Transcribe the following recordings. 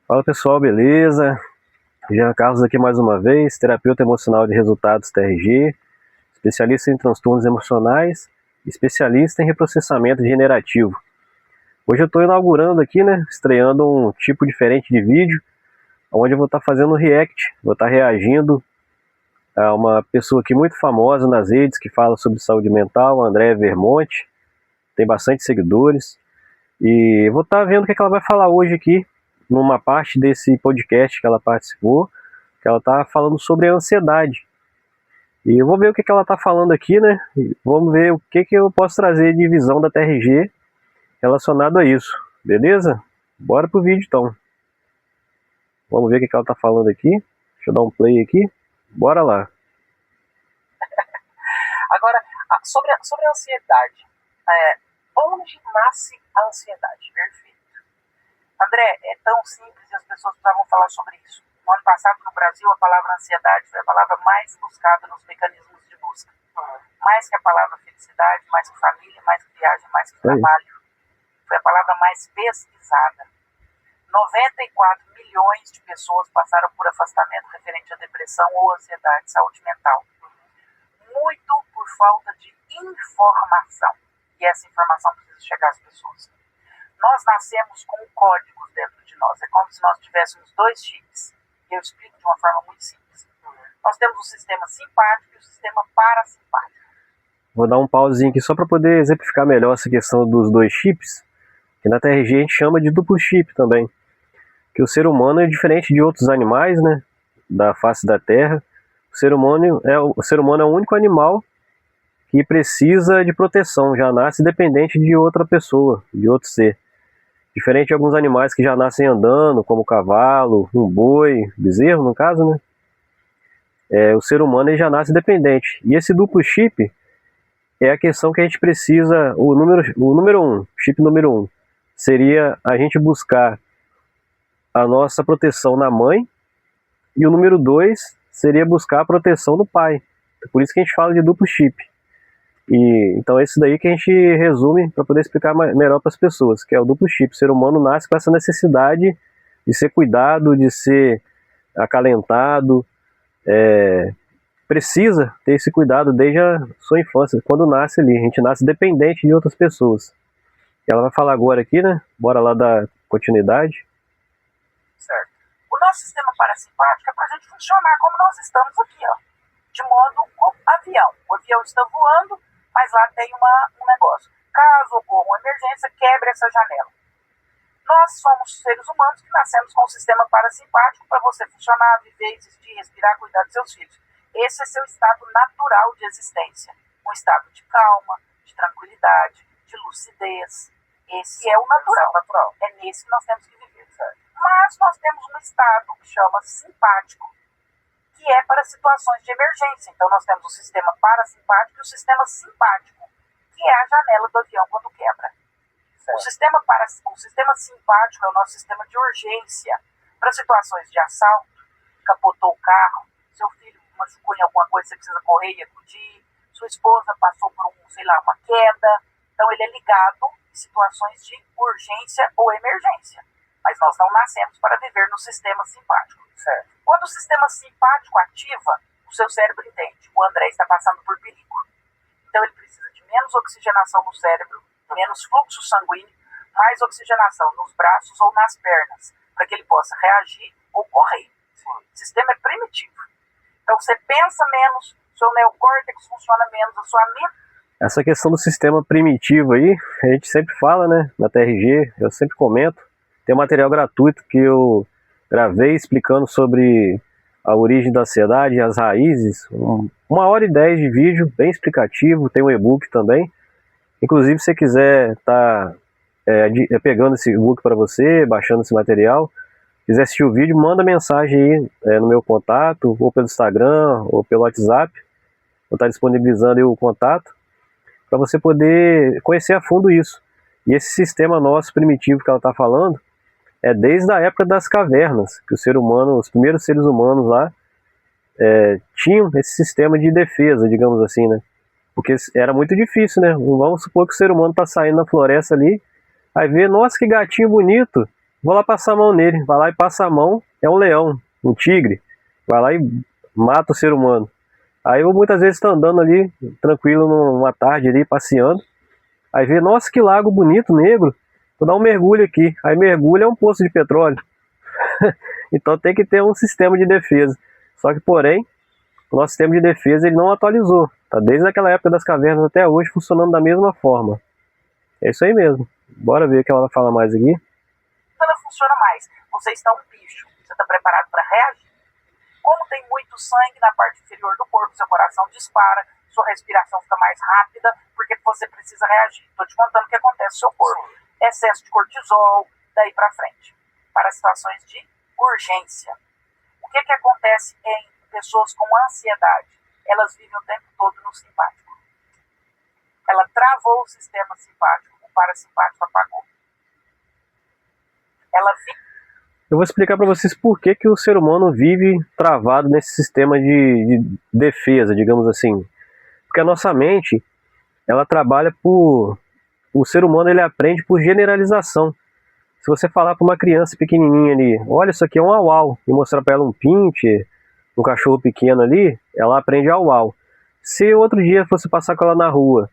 Fala pessoal, beleza? Jean Carlos aqui mais uma vez, terapeuta emocional de resultados TRG, especialista em transtornos emocionais, especialista em reprocessamento generativo. Hoje eu estou inaugurando aqui, estreando um tipo diferente de vídeo, onde eu vou estar fazendo um react, vou estar reagindo a uma pessoa aqui muito famosa nas redes que fala sobre saúde mental, Andréa Vermonte, tem bastante seguidores, e vou estar vendo o que ela vai falar hoje aqui, numa parte desse podcast que ela participou, que ela está falando sobre a ansiedade. E eu vou ver o que ela está falando aqui, E vamos ver o que eu posso trazer de visão da TRG relacionado a isso, beleza? Bora pro vídeo então. Vamos ver o que ela está falando aqui. Deixa eu dar um play aqui. Bora lá. Agora, sobre a ansiedade. Onde nasce a ansiedade? Perfeito. André, é tão simples e as pessoas precisavam falar sobre isso. No ano passado, no Brasil, a palavra ansiedade foi a palavra mais buscada nos mecanismos de busca. Mais que a palavra felicidade, mais que família, mais que viagem, mais que trabalho. Foi a palavra mais pesquisada. 94 milhões de pessoas passaram por afastamento referente à depressão ou ansiedade, saúde mental. Muito por falta de informação. E essa informação precisa chegar às pessoas. Nós nascemos com códigos dentro de nós. É como se nós tivéssemos dois chips. E eu explico de uma forma muito simples. Nós temos o sistema simpático e o sistema parasimpático. Vou dar um pauzinho aqui só para poder exemplificar melhor essa questão dos dois chips, que na TRG a gente chama de duplo chip também. Que o ser humano é diferente de outros animais, da face da Terra. O ser humano é o único animal que precisa de proteção, já nasce dependente de outra pessoa, de outro ser. Diferente de alguns animais que já nascem andando, como o cavalo, um boi, bezerro no caso, o ser humano ele já nasce dependente. E esse duplo chip é a questão que a gente precisa, chip número um, seria a gente buscar a nossa proteção na mãe, e o número 2 seria buscar a proteção no pai. Por isso que a gente fala de duplo chip. E então esse daí que a gente resume para poder explicar melhor para as pessoas, que é o duplo chip. O ser humano nasce com essa necessidade de ser cuidado, de ser acalentado, precisa ter esse cuidado desde a sua infância, quando nasce ali. A gente nasce dependente de outras pessoas. E ela vai falar agora aqui, Bora lá dar continuidade. Certo. O nosso sistema parasimpático é para a gente funcionar como nós estamos aqui, de modo avião. O avião está voando, mas lá tem um negócio. Caso ocorra uma emergência, quebre essa janela. Nós somos seres humanos que nascemos com um sistema parasimpático para você funcionar, viver, existir, respirar, cuidar dos seus filhos. Esse é seu estado natural de existência. Um estado de calma, de tranquilidade, de lucidez. Esse é o natural. É nesse que nós temos que viver. Certo? Mas nós temos um estado que chama simpático, que é para situações de emergência. Então nós temos o sistema parasimpático e o sistema simpático, que é a janela do avião quando quebra. O sistema simpático é o nosso sistema de urgência para situações de assalto, capotou o carro, seu filho machucou em alguma coisa, você precisa correr e acudir, sua esposa passou por uma queda. Então ele é ligado em situações de urgência ou emergência. Mas nós não nascemos para viver no sistema simpático. Certo? Quando o sistema simpático ativa, o seu cérebro entende. O André está passando por perigo. Então ele precisa de menos oxigenação no cérebro, menos fluxo sanguíneo, mais oxigenação nos braços ou nas pernas, para que ele possa reagir ou correr. Sim. O sistema é primitivo. Então você pensa menos, seu neocórtex funciona menos, a sua mente. Essa questão do sistema primitivo aí, a gente sempre fala, na TRG, eu sempre comento. Tem um material gratuito que eu gravei explicando sobre a origem da ansiedade, as raízes, 1h10 de vídeo, bem explicativo, tem um e-book também. Inclusive, se você quiser estar pegando esse e-book para você, baixando esse material, quiser assistir o vídeo, manda mensagem aí no meu contato, ou pelo Instagram, ou pelo WhatsApp. Vou estar disponibilizando aí o contato, para você poder conhecer a fundo isso. E esse sistema nosso primitivo que ela está falando, é desde a época das cavernas, que os primeiros seres humanos lá, tinham esse sistema de defesa, digamos assim, Porque era muito difícil, Vamos supor que o ser humano está saindo na floresta ali, aí vê, nossa, que gatinho bonito, vou lá passar a mão nele. Vai lá e passa a mão, é um leão, um tigre. Vai lá e mata o ser humano. Aí eu muitas vezes estou andando ali, tranquilo, numa tarde ali, passeando. Aí vê, nossa, que lago bonito, negro. Vou dar um mergulho aqui. Aí mergulho é um poço de petróleo. Então tem que ter um sistema de defesa. Só que, porém, o nosso sistema de defesa ele não atualizou. Tá desde aquela época das cavernas até hoje funcionando da mesma forma. É isso aí mesmo. Bora ver o que ela vai falar mais aqui. Ela funciona mais. Você está um bicho. Você está preparado para reagir? Como tem muito sangue na parte inferior do corpo, seu coração dispara, sua respiração fica mais rápida, porque você precisa reagir. Estou te contando o que acontece no seu corpo. Excesso de cortisol, daí para frente. Para situações de urgência. O que acontece em pessoas com ansiedade? Elas vivem o tempo todo no simpático. Ela travou o sistema simpático, o parasimpático apagou. Ela vive. Eu vou explicar para vocês por que o ser humano vive travado nesse sistema de defesa, digamos assim. Porque a nossa mente, ela trabalha por... O ser humano, ele aprende por generalização. Se você falar para uma criança pequenininha ali, olha, isso aqui é um au-au, e mostrar para ela um pincher, um cachorro pequeno ali, ela aprende au-au. Se outro dia você passar com ela na rua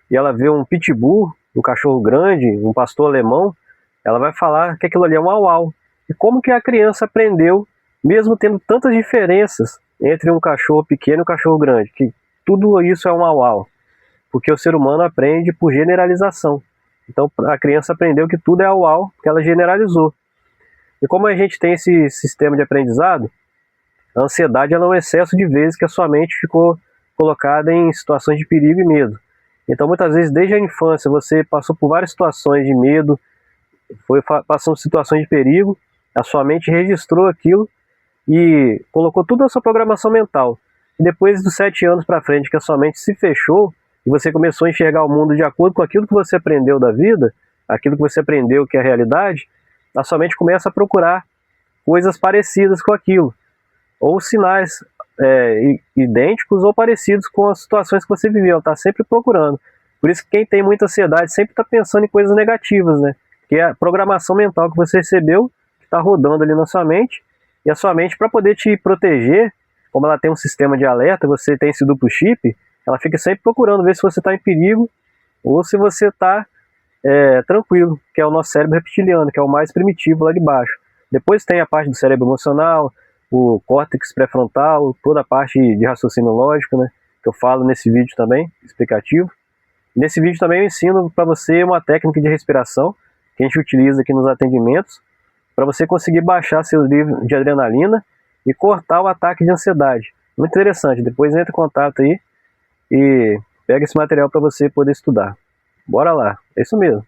e ela vê um pitbull, um cachorro grande, um pastor alemão, ela vai falar que aquilo ali é um au-au. E como que a criança aprendeu, mesmo tendo tantas diferenças entre um cachorro pequeno e um cachorro grande, que tudo isso é um au-au? Porque o ser humano aprende por generalização. Então a criança aprendeu que tudo é au-au, porque ela generalizou. E como a gente tem esse sistema de aprendizado, a ansiedade ela é um excesso de vezes que a sua mente ficou colocada em situações de perigo e medo. Então muitas vezes desde a infância você passou por várias situações de medo, foi passando situações de perigo, a sua mente registrou aquilo e colocou tudo na sua programação mental. E depois dos 7 anos para frente que a sua mente se fechou e você começou a enxergar o mundo de acordo com aquilo que você aprendeu da vida, aquilo que você aprendeu que é a realidade, a sua mente começa a procurar coisas parecidas com aquilo, ou sinais idênticos ou parecidos com as situações que você viveu, está sempre procurando. Por isso que quem tem muita ansiedade sempre está pensando em coisas negativas, né? Que é a programação mental que você recebeu, que está rodando ali na sua mente, e a sua mente, para poder te proteger, como ela tem um sistema de alerta, você tem esse duplo chip, ela fica sempre procurando ver se você está em perigo ou se você está tranquilo, que é o nosso cérebro reptiliano, que é o mais primitivo lá de baixo. Depois tem a parte do cérebro emocional, o córtex pré-frontal, toda a parte de raciocínio lógico, né, que eu falo nesse vídeo também, explicativo. Nesse vídeo também eu ensino para você uma técnica de respiração, que a gente utiliza aqui nos atendimentos, para você conseguir baixar seu nível de adrenalina e cortar o ataque de ansiedade. Muito interessante, depois entra em contato aí e pega esse material para você poder estudar. Bora lá, é isso mesmo.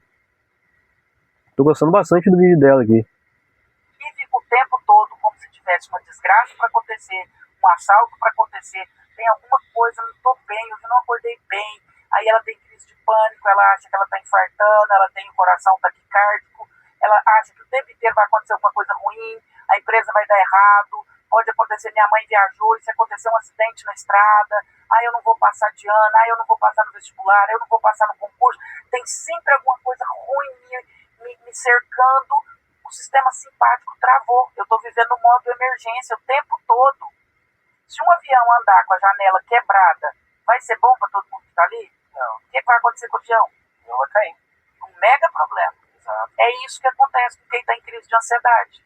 Tô gostando bastante do vídeo dela aqui. Vive o tempo todo como se tivesse uma desgraça para acontecer, um assalto para acontecer, tem alguma coisa, não estou bem, eu não acordei bem, aí ela tem crise de pânico, ela acha que ela está infartando, ela tem o coração taquicárdico, ela acha que o tempo inteiro vai acontecer alguma coisa ruim, a empresa vai dar errado, pode acontecer, minha mãe viajou e se acontecer um acidente na estrada, aí eu não vou passar de ano, aí eu não vou passar no vestibular, aí eu não vou passar no concurso, tem sempre alguma coisa ruim me cercando, o sistema simpático travou, eu estou vivendo no modo emergência o tempo todo. Se um avião andar com a janela quebrada, vai ser bom para todo mundo que está ali? Não. O que vai acontecer com o avião? Não vai cair. Um mega problema. Exato. É isso que acontece com quem está em crise de ansiedade.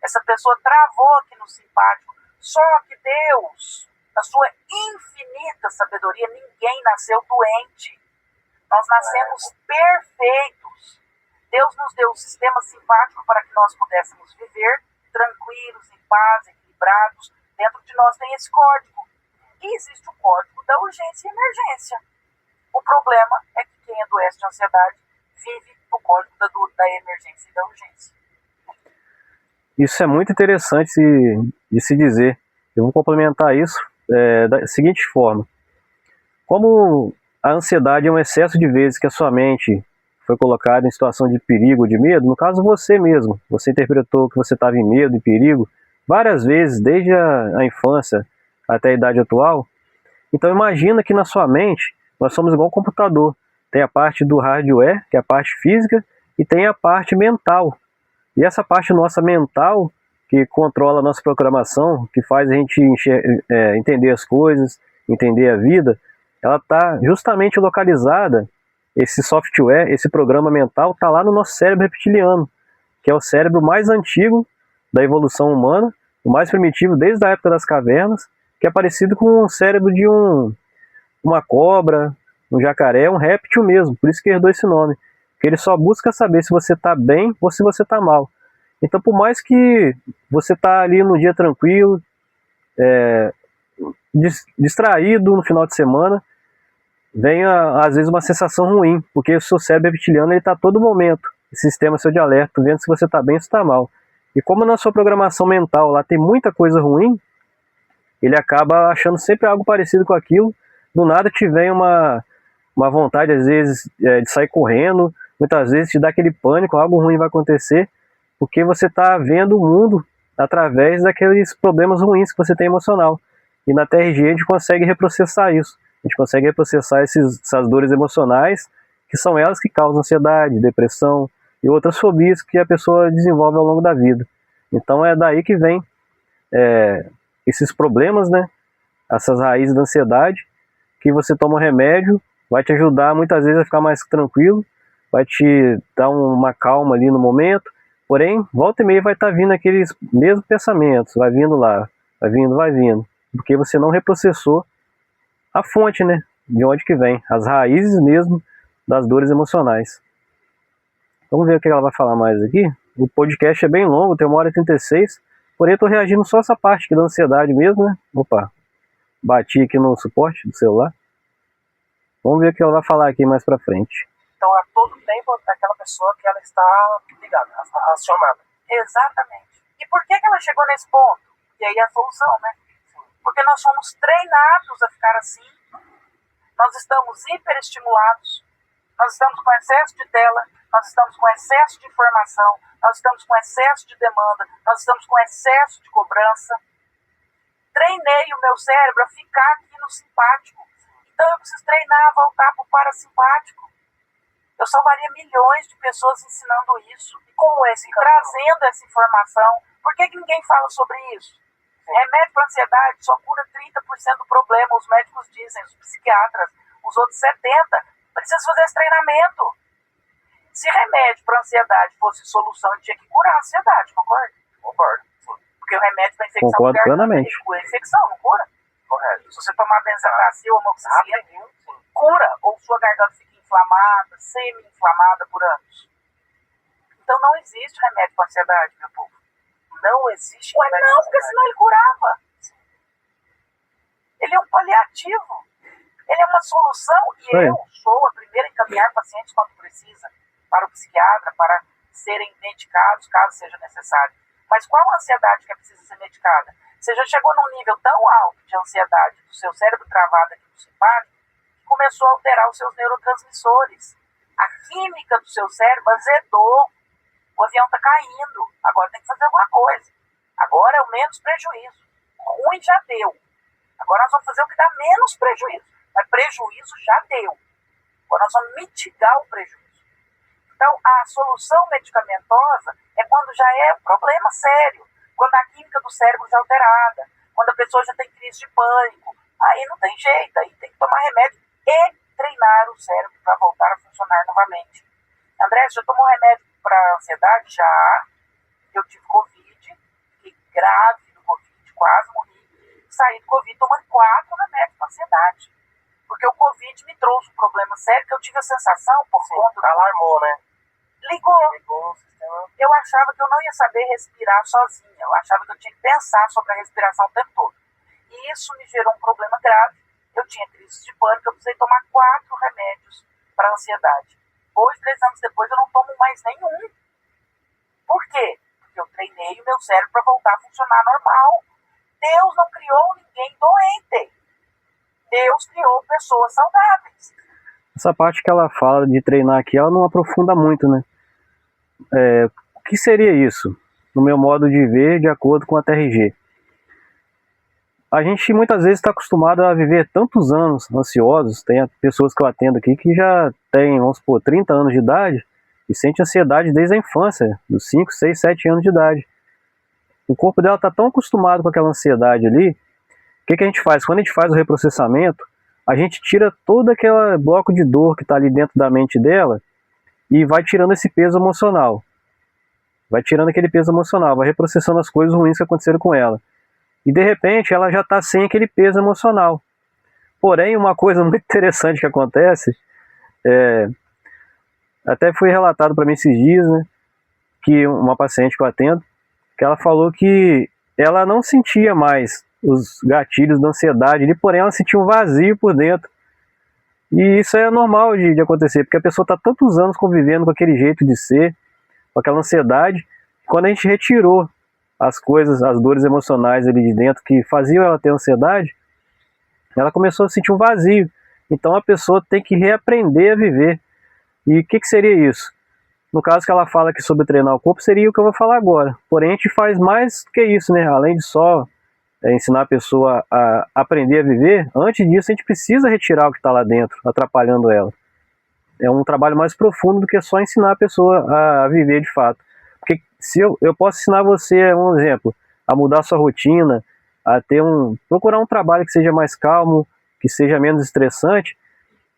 Essa pessoa travou aqui no simpático. Só que Deus, na sua infinita sabedoria, ninguém nasceu doente. Nós nascemos perfeitos. Deus nos deu um sistema simpático para que nós pudéssemos viver tranquilos, em paz, equilibrados. Dentro de nós tem esse código. E existe o código da urgência e emergência. O problema é que quem adoece de ansiedade vive no código da emergência e da urgência. Isso é muito interessante de se dizer. Eu vou complementar isso da seguinte forma. Como a ansiedade é um excesso de vezes que a sua mente foi colocada em situação de perigo, de medo, no caso você mesmo, você interpretou que você estava em medo e perigo várias vezes, desde a infância até a idade atual. Então imagina que na sua mente nós somos igual um computador. Tem a parte do hardware, que é a parte física, e tem a parte mental, E essa parte nossa mental, que controla a nossa programação, que faz a gente entender as coisas, entender a vida, ela está justamente localizada, esse software, esse programa mental, está lá no nosso cérebro reptiliano, que é o cérebro mais antigo da evolução humana, o mais primitivo desde a época das cavernas, que é parecido com o cérebro de uma cobra, um jacaré, um réptil mesmo, por isso que herdou esse nome, porque ele só busca saber se você está bem ou se você está mal. Então, por mais que você está ali no dia tranquilo, distraído no final de semana, vem às vezes uma sensação ruim, porque o seu cérebro reptiliano está a todo momento, esse sistema seu de alerta, vendo se você está bem ou se está mal. E como na sua programação mental lá tem muita coisa ruim, ele acaba achando sempre algo parecido com aquilo, do nada te vem uma vontade às vezes de sair correndo, muitas vezes te dá aquele pânico, algo ruim vai acontecer, porque você está vendo o mundo através daqueles problemas ruins que você tem emocional. E na TRG a gente consegue reprocessar isso. A gente consegue reprocessar essas dores emocionais, que são elas que causam ansiedade, depressão e outras fobias que a pessoa desenvolve ao longo da vida. Então é daí que vem esses problemas, né? Essas raízes da ansiedade, que você toma um remédio, vai te ajudar muitas vezes a ficar mais tranquilo, vai te dar uma calma ali no momento, porém, volta e meia vai estar vindo aqueles mesmos pensamentos, vai vindo lá, vai vindo, porque você não reprocessou a fonte, né? De onde que vem, as raízes mesmo das dores emocionais. Vamos ver o que ela vai falar mais aqui. O podcast é bem longo, tem 1h36, porém eu estou reagindo só essa parte aqui da ansiedade mesmo, né? Opa, bati aqui no suporte do celular. Vamos ver o que ela vai falar aqui mais pra frente. Então, a todo tempo, daquela pessoa que ela está ligada, acionada. Exatamente. E por que ela chegou nesse ponto? E aí a solução, né? Porque nós somos treinados a ficar assim. Nós estamos hiperestimulados. Nós estamos com excesso de tela. Nós estamos com excesso de informação. Nós estamos com excesso de demanda. Nós estamos com excesso de cobrança. Treinei o meu cérebro a ficar aqui no simpático. Então eu preciso treinar a voltar para o parasimpático. Eu salvaria milhões de pessoas ensinando isso. E como esse trazendo essa informação. Por que ninguém fala sobre isso? Remédio para ansiedade só cura 30% do problema, os médicos dizem, os psiquiatras, os outros 70%. Precisa fazer esse treinamento. Se remédio para ansiedade fosse solução, ele tinha que curar a ansiedade, concorda? Concordo. Porque o remédio para infecção Concordo plenamente. cura a infecção, não cura? Correto. Se você tomar benzetacil ou amoxicilina, cura, ou sua garganta fica inflamada, semi-inflamada por anos. Então não existe remédio para ansiedade, meu povo. Não existe. Ué, não, porque senão ele curava. Ele é um paliativo. Ele é uma solução e eu sou a primeira a encaminhar pacientes quando precisa para o psiquiatra, para serem medicados, caso seja necessário. Mas qual a ansiedade que é precisa ser medicada? Você já chegou num nível tão alto de ansiedade do seu cérebro travado aqui no simpático que começou a alterar os seus neurotransmissores. A química do seu cérebro azedou. O avião está caindo. Agora tem que fazer alguma coisa. Agora é o menos prejuízo. Ruim já deu. Agora nós vamos fazer o que dá menos prejuízo. Mas prejuízo já deu. Agora nós vamos mitigar o prejuízo. Então, a solução medicamentosa é quando já é um problema sério. Quando a química do cérebro já é alterada. Quando a pessoa já tem crise de pânico. Aí não tem jeito. Aí tem que tomar remédio e treinar o cérebro para voltar a funcionar novamente. André, você já tomou remédio para ansiedade? Já. Eu tive Covid. Fiquei grave do Covid. Quase morri. Saí do Covid tomando 4 remédios para ansiedade. Porque o Covid me trouxe um problema sério que eu tive a sensação, por conta... Alarmou, né? Ligou. Ligou o sistema. Eu achava que eu não ia saber respirar sozinha. Eu achava que eu tinha que pensar sobre a respiração o tempo todo. E isso me gerou um problema grave. Eu tinha crise de pânico, eu precisei tomar 4 remédios para ansiedade. Hoje, 3 anos depois, eu não tomo mais nenhum. Por quê? Porque eu treinei o meu cérebro para voltar a funcionar normal. Deus não criou ninguém doente. Deus criou pessoas saudáveis. Essa parte que ela fala de treinar aqui, ela não aprofunda muito, né? O que seria isso? No meu modo de ver, de acordo com a TRG. A gente muitas vezes está acostumado a viver tantos anos ansiosos. Tem pessoas que eu atendo aqui que já têm, vamos supor, 30 anos de idade e sente ansiedade desde a infância, dos 5, 6, 7 anos de idade. O corpo dela está tão acostumado com aquela ansiedade ali, o que a gente faz? Quando a gente faz o reprocessamento, a gente tira todo aquele bloco de dor que está ali dentro da mente dela e vai tirando esse peso emocional. Vai tirando aquele peso emocional, vai reprocessando as coisas ruins que aconteceram com ela. E de repente ela já está sem aquele peso emocional. Porém, uma coisa muito interessante que acontece, até foi relatado para mim esses dias, né, que uma paciente que eu atendo, que ela falou que ela não sentia mais os gatilhos da ansiedade ali, porém ela sentia um vazio por dentro. E isso é normal de acontecer, porque a pessoa está tantos anos convivendo com aquele jeito de ser, com aquela ansiedade. Quando a gente retirou as coisas, as dores emocionais ali de dentro que faziam ela ter ansiedade, ela começou a sentir um vazio. Então a pessoa tem que reaprender a viver. E o que seria isso? No caso que ela fala aqui sobre treinar o corpo, seria o que eu vou falar agora. Porém, a gente faz mais que isso, né? Além de só ensinar a pessoa a aprender a viver, antes disso a gente precisa retirar o que está lá dentro, atrapalhando ela. É um trabalho mais profundo do que só ensinar a pessoa a viver de fato. Porque se eu posso ensinar você, um exemplo, a mudar sua rotina, a procurar um trabalho que seja mais calmo, que seja menos estressante,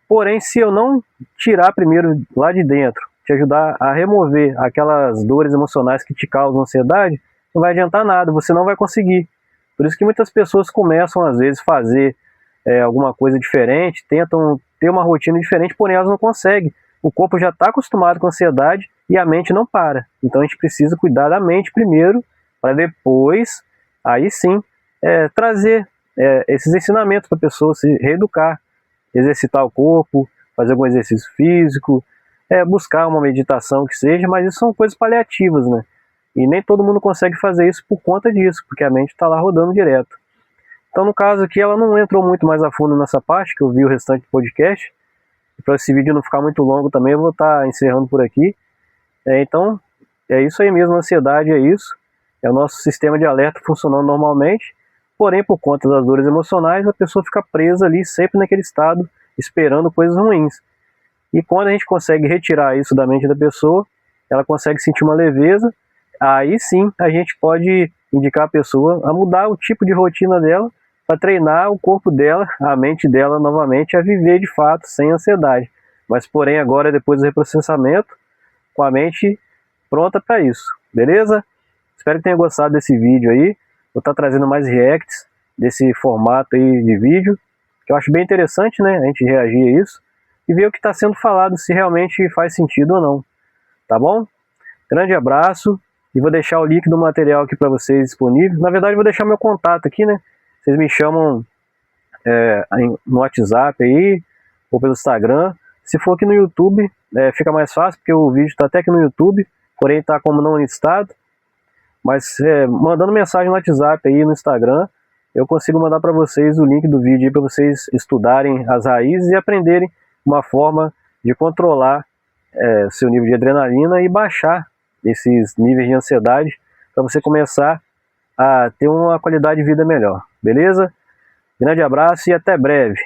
porém, se eu não tirar primeiro lá de dentro, te ajudar a remover aquelas dores emocionais que te causam ansiedade, não vai adiantar nada, você não vai conseguir. Por isso que muitas pessoas começam, às vezes, a fazer alguma coisa diferente, tentam ter uma rotina diferente, porém elas não conseguem. O corpo já está acostumado com ansiedade e a mente não para. Então a gente precisa cuidar da mente primeiro, para depois, aí sim, trazer esses ensinamentos para a pessoa se reeducar, exercitar o corpo, fazer algum exercício físico, buscar uma meditação que seja, mas isso são coisas paliativas, né? E nem todo mundo consegue fazer isso por conta disso, porque a mente está lá rodando direto. Então, no caso aqui, ela não entrou muito mais a fundo nessa parte, que eu vi o restante do podcast. E para esse vídeo não ficar muito longo também, eu vou estar encerrando por aqui. Então, é isso aí mesmo, a ansiedade é isso. É o nosso sistema de alerta funcionando normalmente. Porém, por conta das dores emocionais, a pessoa fica presa ali, sempre naquele estado, esperando coisas ruins. E quando a gente consegue retirar isso da mente da pessoa, ela consegue sentir uma leveza. Aí sim a gente pode indicar a pessoa a mudar o tipo de rotina dela para treinar o corpo dela, a mente dela novamente a viver de fato sem ansiedade. Mas porém agora, depois do reprocessamento, com a mente pronta para isso, beleza? Espero que tenha gostado desse vídeo aí. Vou estar trazendo mais reacts desse formato aí de vídeo, que eu acho bem interessante, né? A gente reagir a isso e ver o que está sendo falado, se realmente faz sentido ou não. Tá bom? Grande abraço. E vou deixar o link do material aqui para vocês disponível. Na verdade, vou deixar meu contato aqui, né? Vocês me chamam no WhatsApp aí, ou pelo Instagram. Se for aqui no YouTube, fica mais fácil, porque o vídeo está até aqui no YouTube, porém está como não listado. Mas mandando mensagem no WhatsApp aí, no Instagram, eu consigo mandar para vocês o link do vídeo aí para vocês estudarem as raízes e aprenderem uma forma de controlar seu nível de adrenalina e baixar esses níveis de ansiedade para você começar a ter uma qualidade de vida melhor, beleza? Grande abraço e até breve.